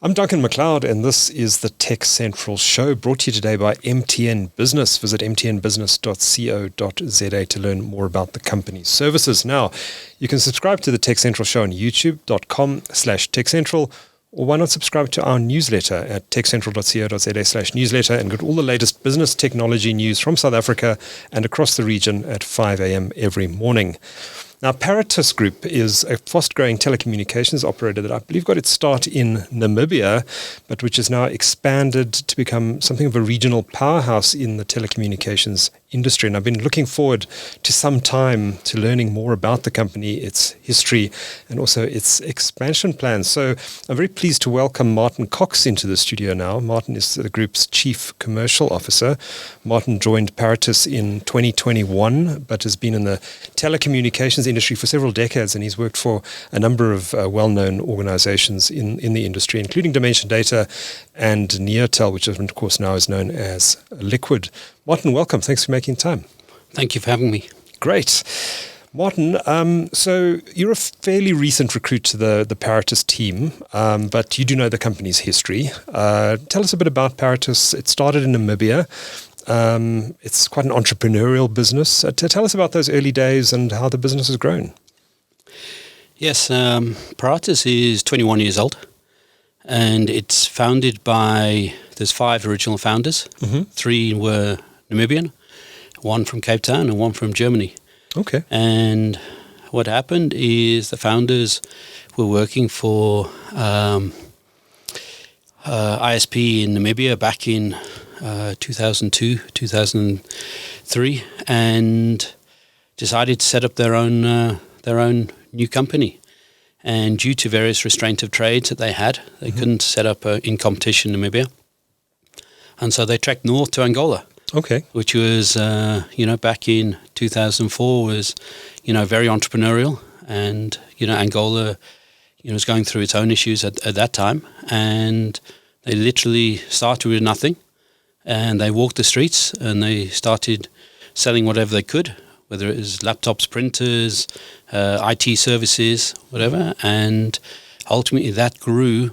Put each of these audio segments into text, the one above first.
I'm Duncan McLeod, and this is the TechCentral Show, brought to you today by MTN Business. Visit mtnbusiness.co.za to learn more about the company's services. Now, you can subscribe to the TechCentral Show on youtube.com/TechCentral, or why not subscribe to our newsletter at techcentral.co.za/newsletter and get all the latest business technology news from South Africa and across the region at 5 a.m. every morning. Now, Paratus Group is a fast-growing telecommunications operator that I believe got its start in Namibia, but which has now expanded to become something of a regional powerhouse in the telecommunications industry. And I've been looking forward to some time to learning more about the company, its history, and also its expansion plans. So I'm very pleased to welcome Martin Cox into the studio now. Martin is the group's Chief Commercial Officer. Martin joined Paratus in 2021, but has been in the telecommunications industry for several decades, and he's worked for a number of well-known organizations in the industry, including Dimension Data and Neotel, which of course now is known as Liquid. Martin, welcome. Thanks for making time. Thank you for having me. Great. Martin, so you're a fairly recent recruit to the Paratus team, but you do know the company's history. Tell us a bit about Paratus. It started in Namibia. It's quite an entrepreneurial business. Tell us about those early days and how the business has grown. Yes, Paratus is 21 years old, and it's founded by, there's 5 original founders. Mm-hmm. 3 were Namibian, 1 from Cape Town and 1 from Germany. Okay. And what happened is the founders were working for ISP in Namibia back in 2002, 2003, and decided to set up their own new company. And due to various restraint of trades that they had, they couldn't set up in competition in Namibia. And so they trekked north to Angola. Okay. Which was, back in 2004 was, very entrepreneurial. And, Angola, was going through its own issues at that time. And they literally started with nothing. And they walked the streets and they started selling whatever they could, whether it was laptops, printers, IT services, whatever. And ultimately that grew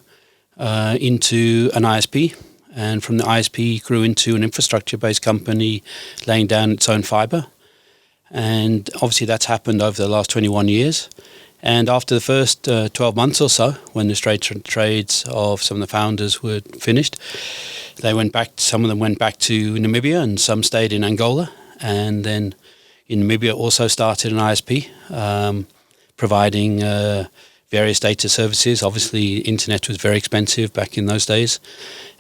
into an ISP. And from the ISP grew into an infrastructure-based company laying down its own fibre. And obviously that's happened over the last 21 years. And after the first 12 months or so, when the trades of some of the founders were finished, some of them went back to Namibia and some stayed in Angola. And then in Namibia also started an ISP, providing various data services. Obviously, internet was very expensive back in those days.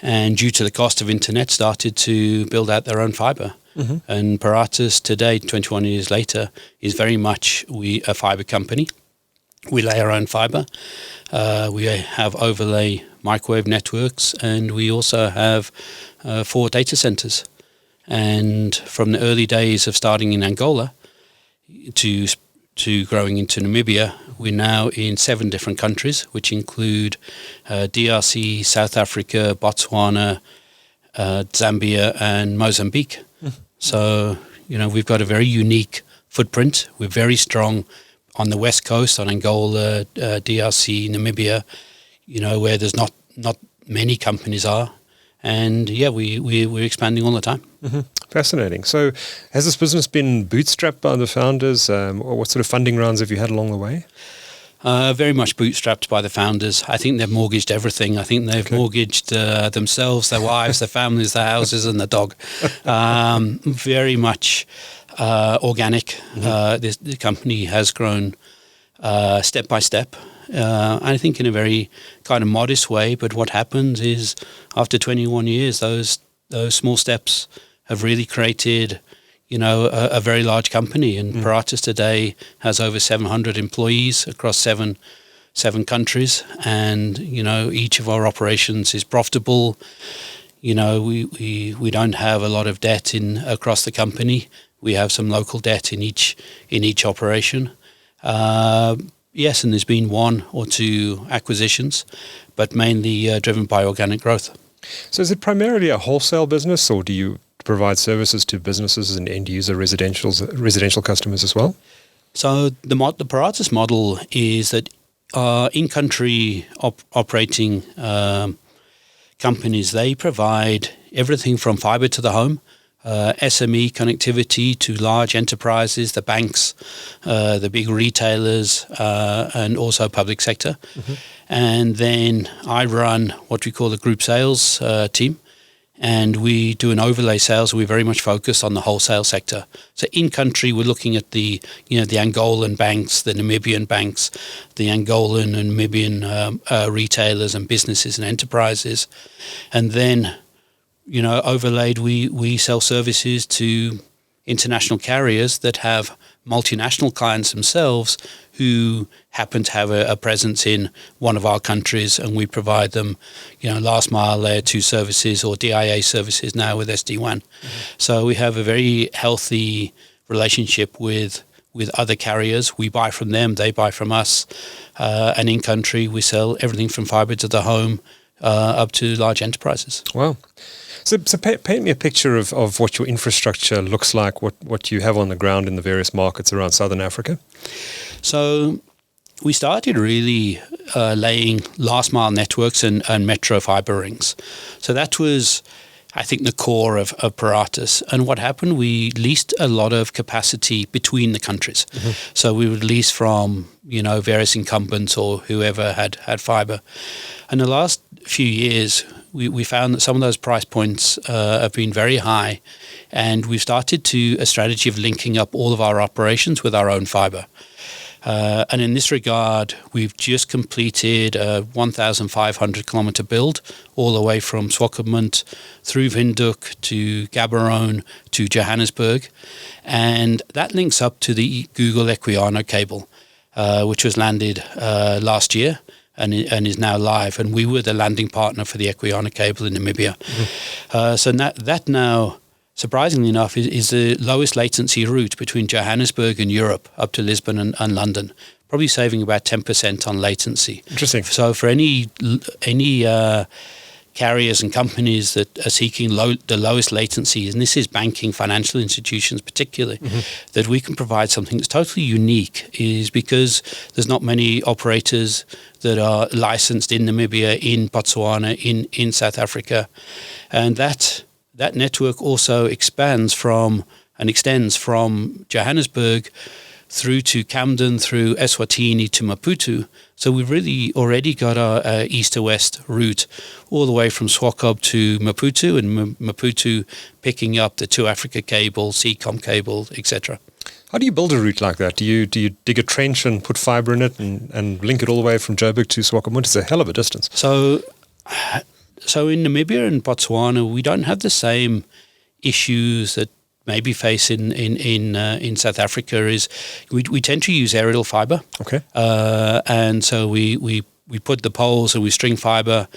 And due to the cost of internet, started to build out their own fibre. Mm-hmm. And Paratus today, 21 years later, is very much a fibre company. We lay our own fibre. We have overlay microwave networks, and we also have 4 data centres. And from the early days of starting in Angola to growing into Namibia, we're now in 7 different countries, which include DRC, South Africa, Botswana, Zambia, and Mozambique. Mm. So, we've got a very unique footprint. We're very strong on the west coast, on Angola, DRC, Namibia, where there's not many companies are. And we're expanding all the time. Mm-hmm. Fascinating. So has this business been bootstrapped by the founders, or what sort of funding rounds have you had along the way? Very much bootstrapped by the founders. I think they've mortgaged everything. I think they've mortgaged themselves, their wives, their families, their houses, and the dog. Very much organic. Mm-hmm. The company has grown step by step. I think in a very kind of modest way, but what happens is after 21 years, those small steps have really created, a very large company. And Paratus today has over 700 employees across seven countries, and each of our operations is profitable. We don't have a lot of debt across the company. We have some local debt in each operation. Yes, and there's been 1 or 2 acquisitions, but mainly driven by organic growth. So is it primarily a wholesale business, or do you provide services to businesses and end-user residential customers as well? So the Paratus model is that in-country operating companies. They provide everything from fibre to the home, SME connectivity to large enterprises, the banks, the big retailers, and also public sector. Mm-hmm. And then I run what we call the group sales team, and we do an overlay sales. We're very much focused on the wholesale sector. So in country, we're looking at the Angolan banks, the Namibian banks, the Angolan and Namibian retailers and businesses and enterprises, and then overlaid, we sell services to international carriers that have multinational clients themselves who happen to have a presence in one of our countries, and we provide them, last mile layer 2 services or DIA services now with SD-WAN. Mm-hmm. So we have a very healthy relationship with other carriers. We buy from them, they buy from us, and in country we sell everything from fibre to the home up to large enterprises. Wow. So paint me a picture of what your infrastructure looks like, what you have on the ground in the various markets around Southern Africa. So we started really laying last mile networks and metro fibre rings. So that was, I think, the core of Paratus. And what happened, we leased a lot of capacity between the countries. Mm-hmm. So we would lease from, various incumbents or whoever had fibre. And the last few years, we found that some of those price points have been very high, and we've started a strategy of linking up all of our operations with our own fibre. And in this regard, we've just completed a 1,500 kilometre build all the way from Swakopmund through Windhoek to Gaborone to Johannesburg. And that links up to the Google Equiano cable, which was landed last year. And is now live, and we were the landing partner for the Equiano cable in Namibia. Mm-hmm. So that now, surprisingly enough, is the lowest latency route between Johannesburg and Europe up to Lisbon and London, probably saving about 10% on latency. Interesting. So for any carriers and companies that are seeking the lowest latency, and this is banking, financial institutions particularly, mm-hmm. that we can provide something that's totally unique, is because there's not many operators that are licensed in Namibia, in Botswana, in South Africa. And that network also extends from Johannesburg through to Camden, through Eswatini to Maputo. So we've really already got our east to west route all the way from Swakop to Maputo, and Maputo picking up the 2 Africa cable, Seacom cable, etc. How do you build a route like that? Do you dig a trench and put fibre in it and link it all the way from Joburg to Swakopmund? It's a hell of a distance. So in Namibia and Botswana, we don't have the same issues that maybe face in South Africa. Is we tend to use aerial fibre. Okay. And so we put the poles and we string fibre.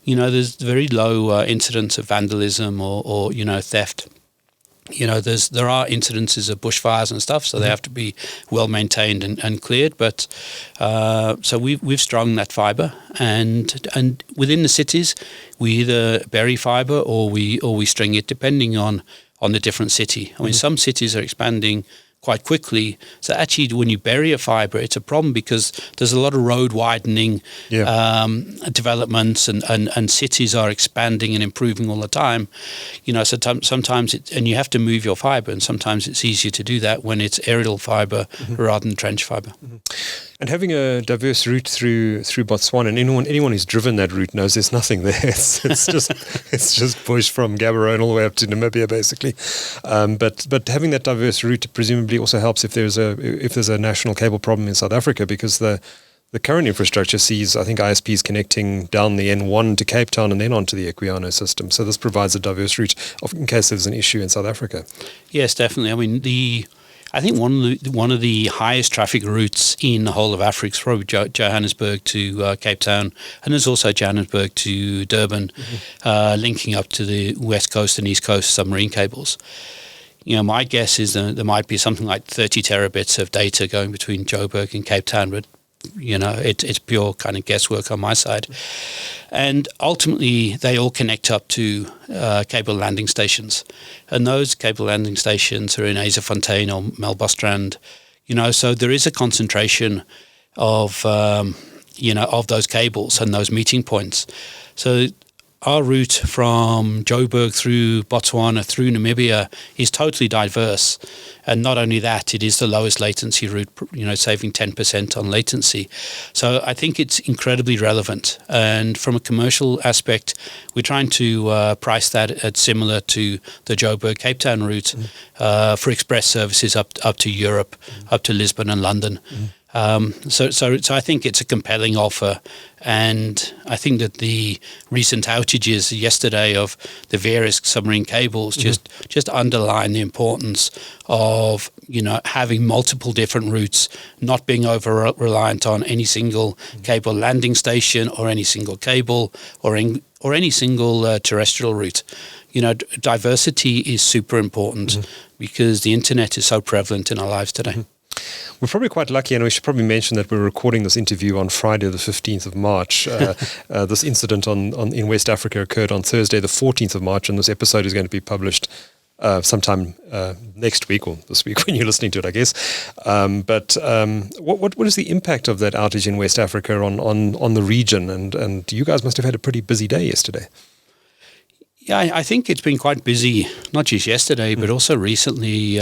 There's very low incidence of vandalism or theft. There are incidences of bushfires and stuff, so they have to be well maintained and cleared. But so we've strung that fibre, and within the cities, we either bury fibre or we string it, depending on the different city. I mean, some cities are expanding quite quickly. So actually, when you bury a fibre, it's a problem because there's a lot of road widening developments, and cities are expanding and improving all the time. So sometimes and you have to move your fibre, and sometimes it's easier to do that when it's aerial fibre rather than trench fibre. Mm-hmm. And having a diverse route through Botswana, and anyone who's driven that route knows there's nothing there. It's just bush from Gaborone all the way up to Namibia, basically. But having that diverse route presumably also helps if there's a national cable problem in South Africa, because the current infrastructure sees, I think, ISPs connecting down the N1 to Cape Town and then onto the Equiano system. So this provides a diverse route in case there's an issue in South Africa. Yes, definitely. I mean, I think one of the highest traffic routes in the whole of Africa is probably Johannesburg to Cape Town, and there's also Johannesburg to Durban, linking up to the west coast and east coast submarine cables. My guess is that there might be something like 30 terabits of data going between Joburg and Cape Town, but it's pure kind of guesswork on my side. And ultimately, they all connect up to cable landing stations. And those cable landing stations are in Azefontein or Melbostrand. So there is a concentration of of those cables and those meeting points. So our route from Joburg through Botswana, through Namibia, is totally diverse. And not only that, it is the lowest latency route, saving 10% on latency. So I think it's incredibly relevant. And from a commercial aspect, we're trying to price that at similar to the Joburg Cape Town route for express services up to Europe, up to Lisbon and London. So I think it's a compelling offer, and I think that the recent outages yesterday of the various submarine cables just underline the importance of having multiple different routes, not being over reliant on any single cable landing station or any single cable or any single terrestrial route. Diversity is super important because the internet is so prevalent in our lives today. We're probably quite lucky, and we should probably mention that we're recording this interview on Friday the 15th of March. This incident in West Africa occurred on Thursday the 14th of March, and this episode is going to be published sometime next week or this week when you're listening to it, I guess. But what is the impact of that outage in West Africa on the region? And you guys must have had a pretty busy day yesterday. Yeah, I think it's been quite busy, not just yesterday, but also recently.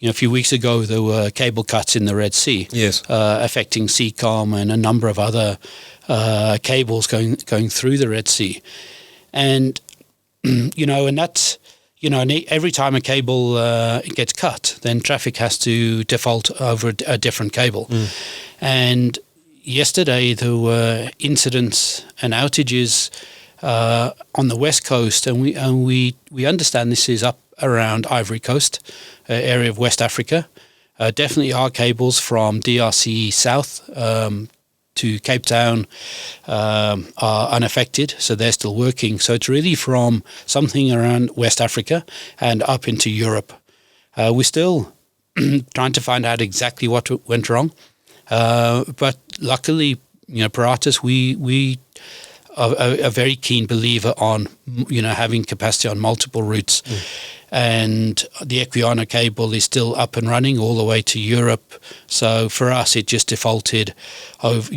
A few weeks ago, there were cable cuts in the Red Sea, affecting Seacom and a number of other cables going through the Red Sea. And, and that's, and every time a cable gets cut, then traffic has to default over a different cable. And yesterday, there were incidents and outages on the West Coast, and we understand this is up around Ivory Coast, area of West Africa. Definitely our cables from DRC south to Cape Town are unaffected, so they're still working. So it's really from something around West Africa and up into Europe. We're still trying to find out exactly what went wrong, but luckily, Paratus, we are a very keen believer on having capacity on multiple routes. And the Equiano cable is still up and running all the way to Europe. So for us, it just defaulted over,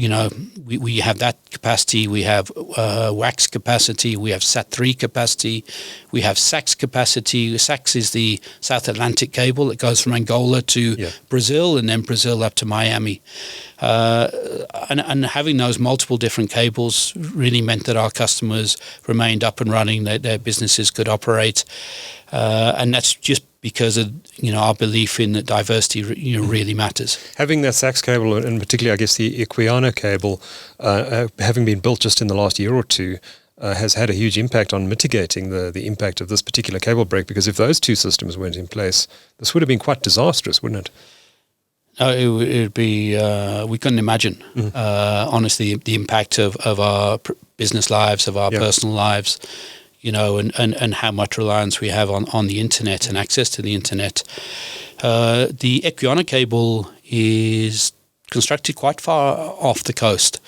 we have that capacity. We have WAX capacity. We have SAT3 capacity. We have SAX capacity. SAX is the South Atlantic cable that goes from Angola to Brazil and then Brazil up to Miami. And having those multiple different cables really meant that our customers remained up and running, their businesses could operate. And that's just because of our belief in that diversity really matters. Having that SAX cable, and particularly I guess the Equiano cable, having been built just in the last year or two, has had a huge impact on mitigating the impact of this particular cable break, because if those two systems weren't in place, this would have been quite disastrous, wouldn't it? It would be, we couldn't imagine, honestly, the impact of our business lives, of our personal lives, and how much reliance we have on the internet and access to the internet. The Equiano cable is constructed quite far off the coast.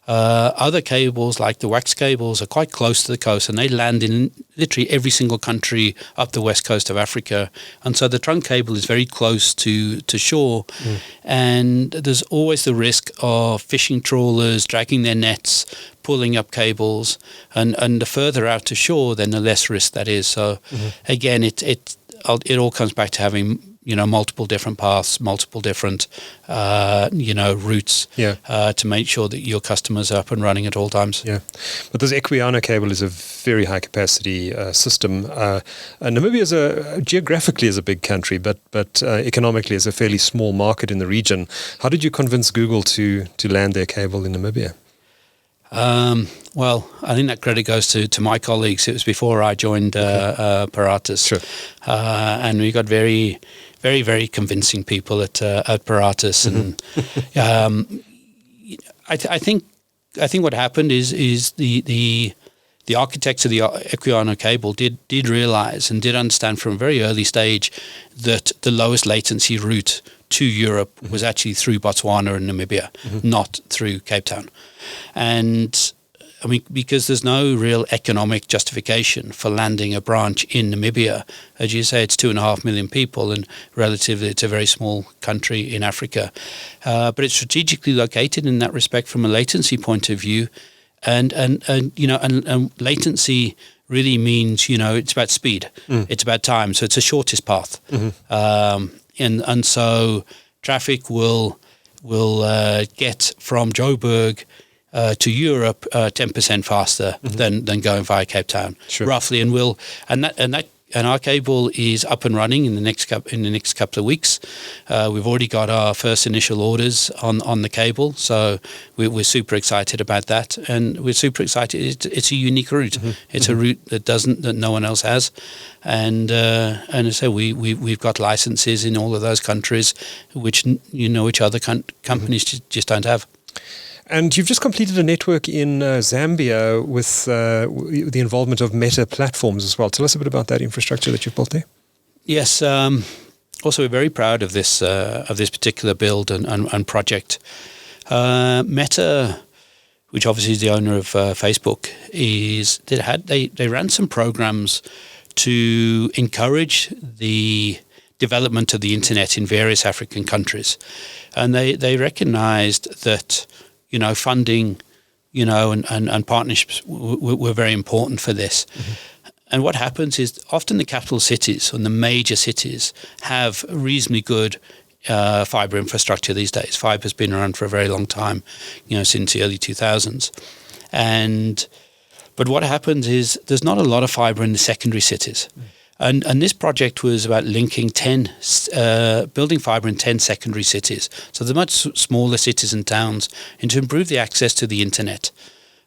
Other cables, like the WAX cables, are quite close to the coast, and they land in literally every single country up the west coast of Africa. And so the trunk cable is very close to shore, and there's always the risk of fishing trawlers dragging their nets, pulling up cables, and the further out to shore, then the less risk that is. So again, it all comes back to having multiple different paths, multiple different, routes to make sure that your customers are up and running at all times. Yeah, but this Equiano cable is a very high capacity system. Namibia geographically is a big country, but economically is a fairly small market in the region. How did you convince Google to land their cable in Namibia? Well, I think that credit goes to my colleagues. It was before I joined Paratus. Sure. And we got very, very, very convincing people at Paratus. And I think what happened is the architects of the Equiano cable did realize and did understand from a very early stage that the lowest latency route to Europe was actually through Botswana and Namibia, not through Cape Town. And because there's no real economic justification for landing a branch in Namibia. As you say, it's 2.5 million people, and relatively it's a very small country in Africa. But it's strategically located in that respect from a latency point of view. And latency really means, it's about speed. It's about time. So it's the shortest path. And so traffic will get from Joburg to Europe 10% faster than going via Cape Town, roughly, and our cable is up and running in the next couple of weeks. We've already got our first initial orders on the cable, so we're super excited about that, and we're super excited. It's a unique route. It's a route that no one else has, and so we've got licenses in all of those countries, which other companies just don't have. And you've just completed a network in Zambia with the involvement of Meta platforms as well. Tell us a bit about that infrastructure that you've built there. Yes. Also, we're very proud of this particular build and project. Meta, which obviously is the owner of Facebook, they ran some programs to encourage the development of the internet in various African countries, and they recognized that funding, and partnerships were very important for this. And what happens is often the capital cities and the major cities have reasonably good fibre infrastructure these days. Fibre has been around for a very long time, since the early 2000s. But what happens is there's not a lot of fibre in the secondary cities. And this project was about linking building fibre in 10 secondary cities. So the much smaller cities and towns, and to improve the access to the internet.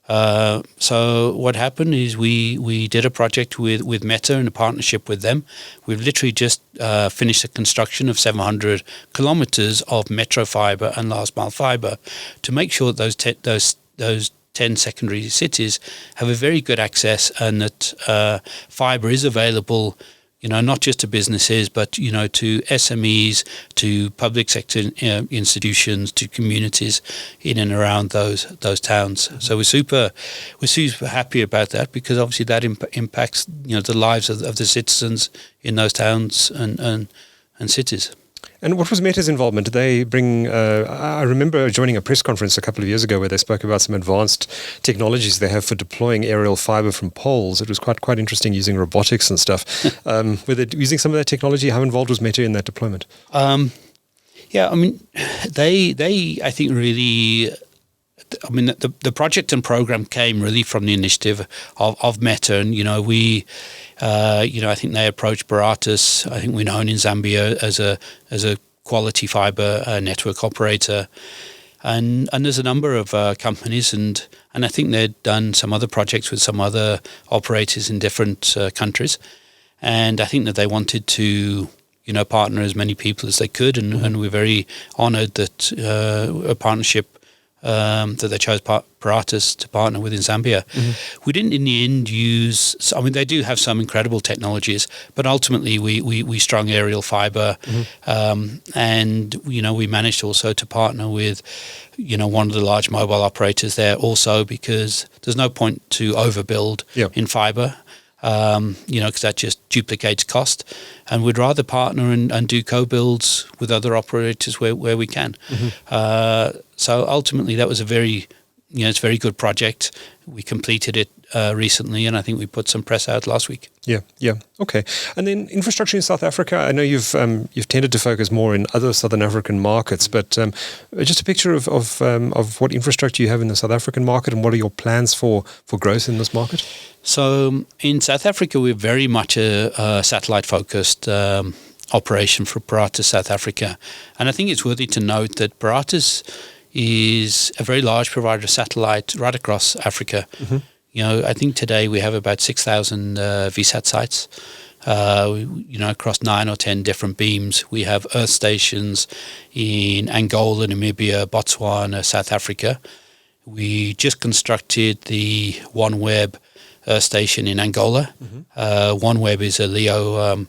So what happened is we did a project with Meta in a partnership with them. We've literally just finished the construction of 700 kilometers of metro fibre and last mile fibre to make sure that those 10 secondary cities have a very good access, and that fibre is available, not just to businesses, but, to SMEs, to public sector institutions, to communities in and around those towns. So we're super happy about that, because obviously that impacts, the lives of the citizens in those towns and cities. And what was Meta's involvement? Did they bring... I remember joining a press conference a couple of years ago where they spoke about some advanced technologies they have for deploying aerial fibre from poles. It was quite interesting, using robotics and stuff. Were they using some of that technology? How involved was Meta in that deployment? They I think really... the project and program came really from the initiative of Meta, and I think they approached Paratus. I think we're known in Zambia as a quality fibre network operator, and there's a number of companies, and I think they'd done some other projects with some other operators in different countries, and I think that they wanted to partner as many people as they could, and we're very honoured that a partnership. That they chose Paratus to partner with in Zambia. We didn't in the end use... they do have some incredible technologies, but ultimately we strung aerial fibre, and we managed also to partner with one of the large mobile operators there also, because there's no point to overbuild in fibre. Because that just duplicates cost, and we'd rather partner and do co-builds with other operators where we can. So ultimately, that was a very good project. We completed it recently, and I think we put some press out last week. Yeah. Okay. And then infrastructure in South Africa. I know you've tended to focus more in other Southern African markets, but just a picture of what infrastructure you have in the South African market, and what are your plans for growth in this market? So in South Africa, we're very much a satellite-focused operation for Paratus South Africa, and I think it's worthy to note that Paratus is a very large provider of satellite right across Africa. I think today we have about 6,000 VSAT sites, across 9 or 10 different beams. We have earth stations in Angola, Namibia, Botswana, South Africa. We just constructed the OneWeb earth station in Angola. OneWeb is a LEO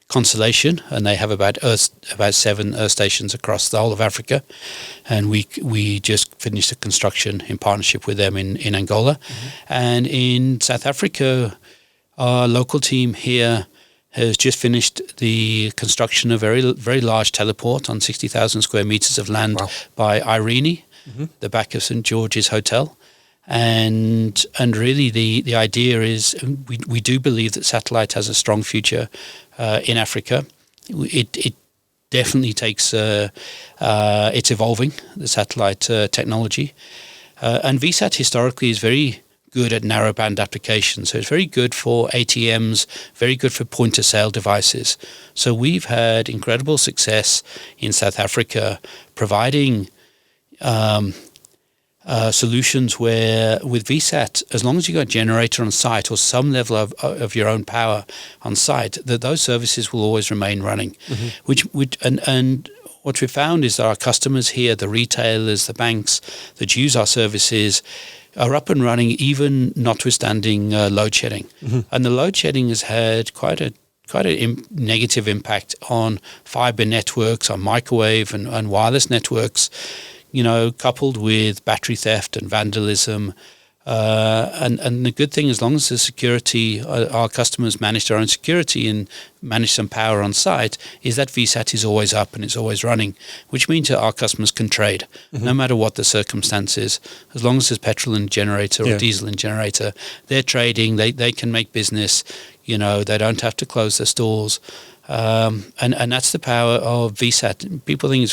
constellation, and they have about 7 Earth stations across the whole of Africa. And we just finished the construction in partnership with them in Angola. And in South Africa, our local team here has just finished the construction of a very, very large teleport on 60,000 square meters of land by Irene, the back of St. George's Hotel. And really the idea is we do believe that satellite has a strong future in Africa. It definitely takes it's evolving, the satellite technology. And VSAT historically is very good at narrowband applications. So it's very good for ATMs, very good for point-of-sale devices. So we've had incredible success in South Africa providing solutions where with VSAT, as long as you've got a generator on site or some level of your own power on site, that those services will always remain running. And what we found is that our customers here, the retailers, the banks that use our services, are up and running even notwithstanding load shedding. And the load shedding has had quite a negative impact on fibre networks, on microwave and wireless networks, coupled with battery theft and vandalism. And the good thing, as long as the security, our customers manage their own security and manage some power on site, is that VSAT is always up and it's always running, which means that our customers can trade, no matter what the circumstances. As long as there's petrol in the generator or diesel in the generator, they're trading, they can make business, they don't have to close their stores. And that's the power of VSAT. People think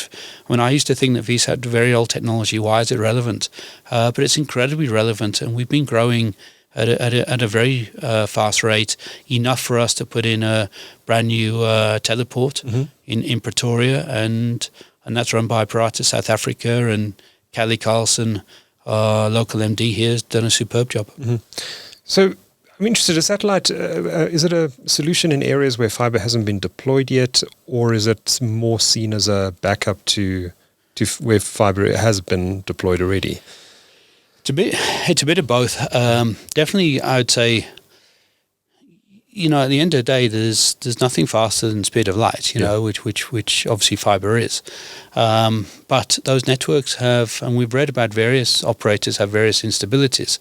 I used to think that VSAT was very old technology. Why is it relevant? But it's incredibly relevant, and we've been growing at a very fast rate, enough for us to put in a brand new teleport in Pretoria, and that's run by Paratus South Africa, and Callie Carlson, our local MD here, has done a superb job. So I'm interested, a satellite, is it a solution in areas where fibre hasn't been deployed yet, or is it more seen as a backup to where fibre has been deployed already? It's a bit of both. Definitely, I would say, at the end of the day, there's nothing faster than the speed of light, which obviously fibre is. But those networks have, and we've read about various operators have various instabilities.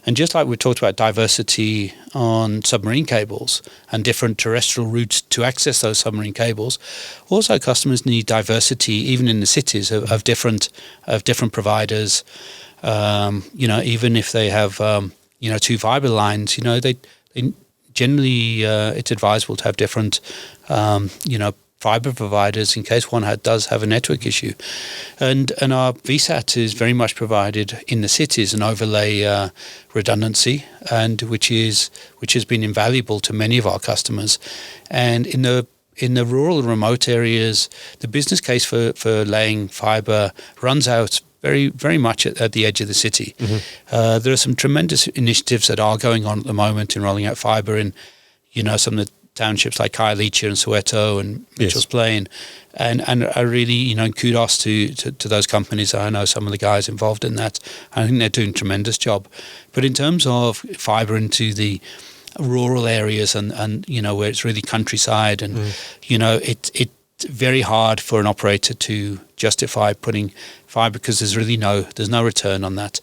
And just like we talked about diversity on submarine cables and different terrestrial routes to access those submarine cables, also customers need diversity even in the cities of different providers. Even if they have 2 fibre lines, they generally it's advisable to have different fibre providers in case one does have a network issue. And our VSAT is very much provided in the cities, an overlay redundancy, and which has been invaluable to many of our customers. And in the rural and remote areas, the business case for laying fibre runs out very, very much at the edge of the city. There are some tremendous initiatives that are going on at the moment in rolling out fibre in, some of the townships like Khayelitsha and Soweto and Mitchell's Plain, and I really, kudos to those companies. I know some of the guys involved in that. I think they're doing a tremendous job. But in terms of fibre into the rural areas and where it's really countryside and it's very hard for an operator to justify putting fibre because there's no return on that.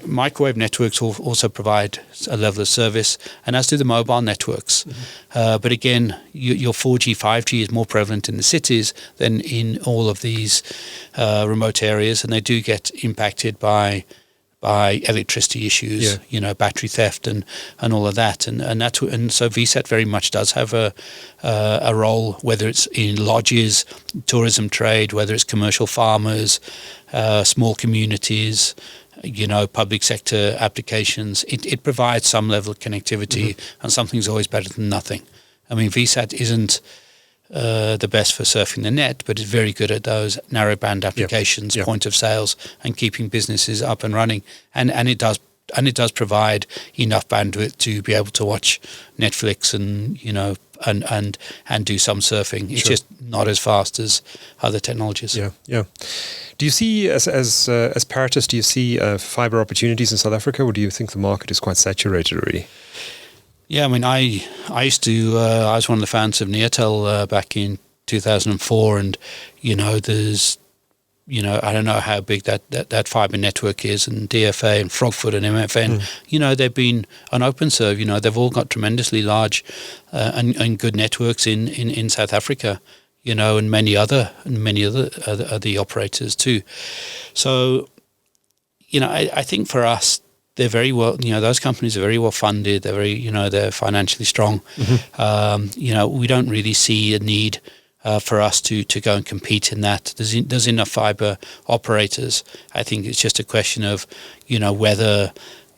Microwave networks also provide a level of service, and as do the mobile networks. But again, your 4G, 5G is more prevalent in the cities than in all of these remote areas, and they do get impacted by electricity issues, battery theft and all of that, and so VSAT very much does have a role, whether it's in lodges, tourism trade, whether it's commercial farmers, small communities, public sector applications. It provides some level of connectivity, and something's always better than nothing. I mean, VSAT isn't the best for surfing the net, but it's very good at those narrowband applications, point of sales, and keeping businesses up and running. And it does provide enough bandwidth to be able to watch Netflix and and do some surfing. It's just not as fast as other technologies. Yeah. Do you see as Paratus? Do you see fibre opportunities in South Africa, or do you think the market is quite saturated already? Yeah, I mean, I used to, I was one of the founders of Neotel back in 2004, and, there's, I don't know how big that fibre network is, and DFA and Frogfoot and MFN, they've been on OpenServe, they've all got tremendously large and good networks in South Africa, and many other the operators too. So, I think for us, they're very well, those companies are very well funded. They're very, they're financially strong. We don't really see a need for us to go and compete in that. There's enough fibre operators. I think it's just a question of,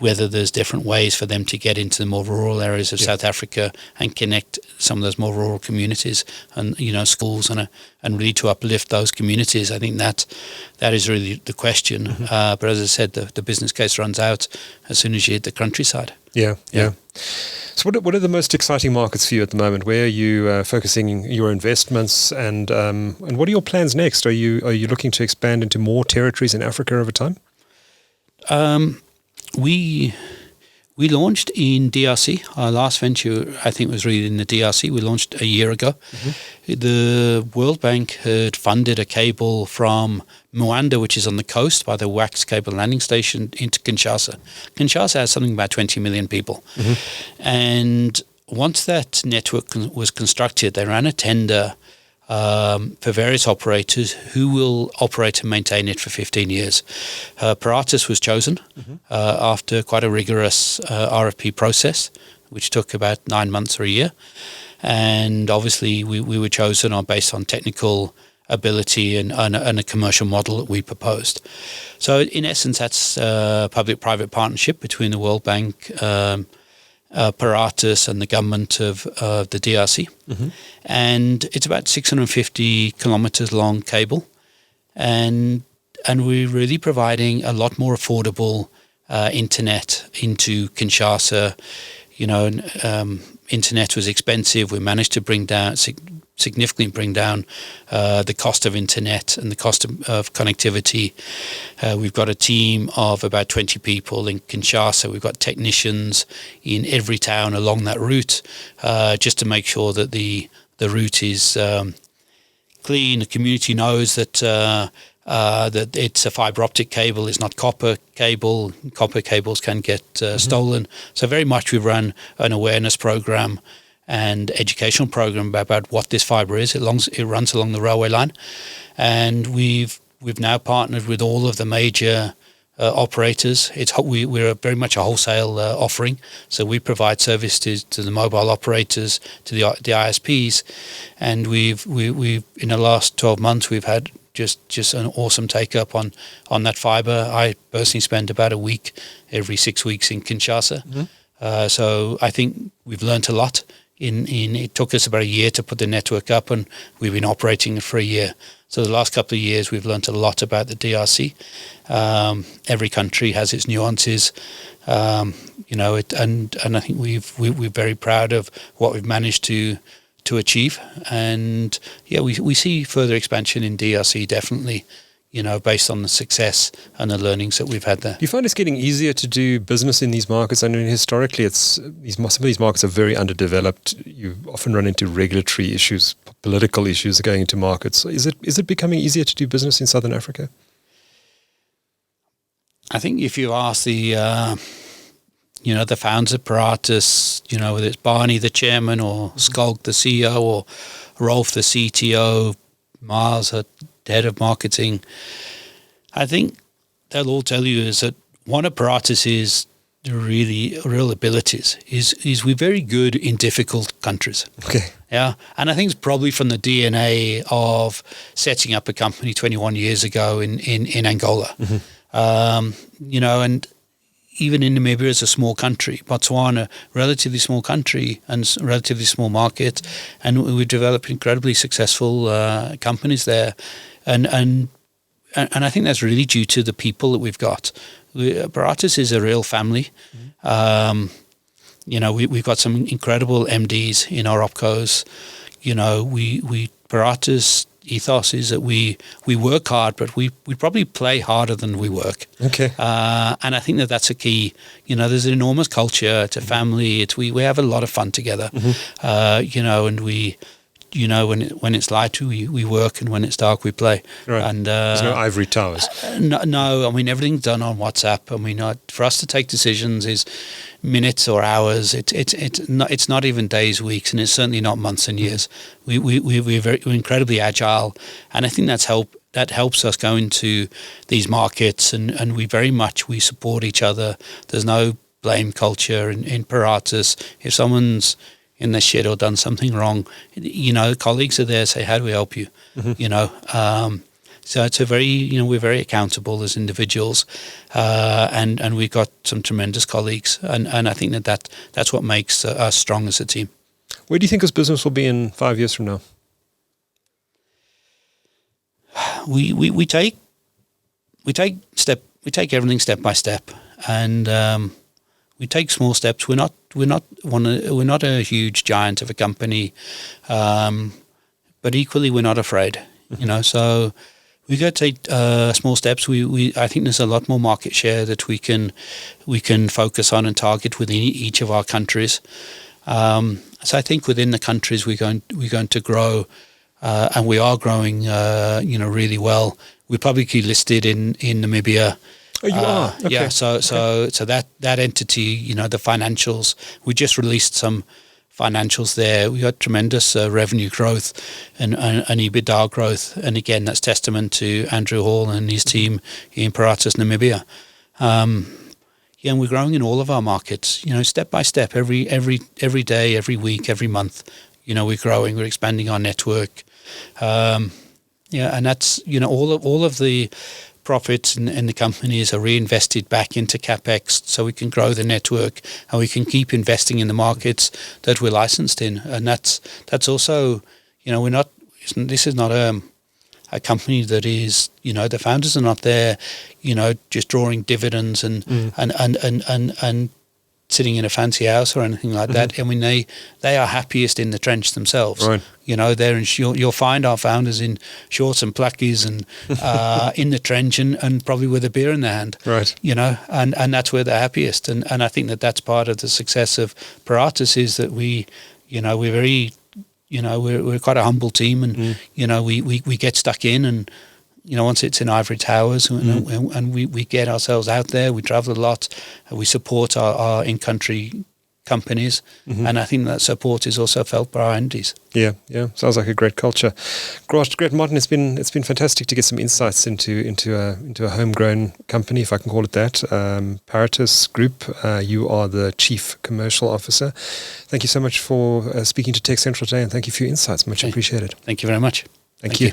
whether there's different ways for them to get into the more rural areas of South Africa and connect some of those more rural communities and, schools and really to uplift those communities. I think that is really the question. But as I said, the business case runs out as soon as you hit the countryside. Yeah. So what are the most exciting markets for you at the moment? Where are you focusing your investments, and what are your plans next? Are you looking to expand into more territories in Africa over time? We launched in DRC. Our last venture, I think, was really in the DRC. We launched a year ago. The World Bank had funded a cable from Moanda, which is on the coast by the Wax Cable Landing Station, into Kinshasa. Kinshasa has something about 20 million people. And once that network was constructed, they ran a tender for various operators who will operate and maintain it for 15 years. Paratus was chosen after quite a rigorous RFP process, which took about 9 months or a year. And obviously we were chosen based on technical ability and a commercial model that we proposed. So in essence, that's a public-private partnership between the World Bank, Paratus and the government of the DRC. And it's about 650 kilometers long cable, and we're really providing a lot more affordable internet into Kinshasa. Internet was expensive. We managed to significantly bring down the cost of internet and the cost of connectivity. We've got a team of about 20 people in Kinshasa. We've got technicians in every town along that route, just to make sure that the route is clean. The community knows that that it's a fibre optic cable. It's not copper cable. Copper cables can get stolen. So very much we run an awareness program and educational program about what this fibre is. It runs along the railway line, and we've now partnered with all of the major operators. We're very much a wholesale offering, so we provide service to the mobile operators, to the ISPs, and we've in the last 12 months we've had just an awesome take up on that fibre. I personally spend about a week every 6 weeks in Kinshasa. So I think we've learnt a lot. It took us about a year to put the network up, and we've been operating it for a year. So the last couple of years we've learnt a lot about the DRC. Every country has its nuances, and I think we're very proud of what we've managed to achieve. And we see further expansion in DRC definitely, based on the success and the learnings that we've had there. Do you find it's getting easier to do business in these markets? I mean, historically, some of these markets are very underdeveloped. You often run into regulatory issues, political issues going into markets. Is it becoming easier to do business in Southern Africa? I think if you ask the founders of Paratus, whether it's Barney, the chairman, or Skulk, the CEO, or Rolf, the CTO, Mars, the head of marketing, I think they'll all tell you is that one of Paratus's real abilities is we're very good in difficult countries. Okay. Yeah, and I think it's probably from the DNA of setting up a company 21 years ago in Angola. And even in Namibia, it's a small country. Botswana, relatively small country and relatively small market, and we've developed incredibly successful companies there, and I think that's really due to the people that we've got. Paratus is a real family. We've got some incredible MDs in our opcos. Paratus ethos is that we work hard, but we probably play harder than we work. Okay. And I think that's a key. There's an enormous culture. It's a family. We have a lot of fun together. And we. When it's light, we work, and when it's dark, we play. Right. And there's no ivory towers. No. I mean, everything's done on WhatsApp. I mean, for us to take decisions is minutes or hours. It's not even days, weeks, and it's certainly not months and years. We're incredibly agile, and I think that helps us go into these markets, and we support each other. There's no blame culture in Paratus. If someone's in the shed or done something wrong, colleagues are there, say, how do we help you? So it's we're very accountable as individuals, and we've got some tremendous colleagues, and I think that's what makes us strong as a team. Where do you think this business will be in 5 years from now? We take everything step by step, and we take small steps. We're not a huge giant of a company, but equally we're not afraid. So we go take small steps. I think there's a lot more market share that we can focus on and target within each of our countries. So I think within the countries we're going to grow, and we are growing, really well. We're publicly listed in Namibia. Oh, you are? Okay. Yeah, so that entity, the financials, we just released some financials there. We got tremendous revenue growth and EBITDA growth, and again, that's testament to Andrew Hall and his team in Paratus, Namibia. And we're growing in all of our markets, step by step, every day, every week, every month. We're growing, we're expanding our network. And that's, all of the profits in the companies are reinvested back into CapEx, so we can grow the network and we can keep investing in the markets that we're licensed in. And that's also, this is not a company that is, the founders are not there, just drawing dividends and sitting in a fancy house or anything like that. I mean, they are happiest in the trench themselves. Right. You'll find our founders in shorts and plackies and in the trench and probably with a beer in their hand. Right. And that's where they're happiest. And I think that's part of the success of Paratus is that we're very, we're quite a humble team, and we get stuck in, and once it's in ivory towers, and we get ourselves out there, we travel a lot, and we support our in-country companies, and I think that support is also felt by our entities. Yeah, sounds like a great culture. Great, Martin. It's been fantastic to get some insights into a homegrown company, if I can call it that. Paratus Group. You are the Chief Commercial Officer. Thank you so much for speaking to TechCentral today, and thank you for your insights. Much appreciated. Thank you very much. Thank you.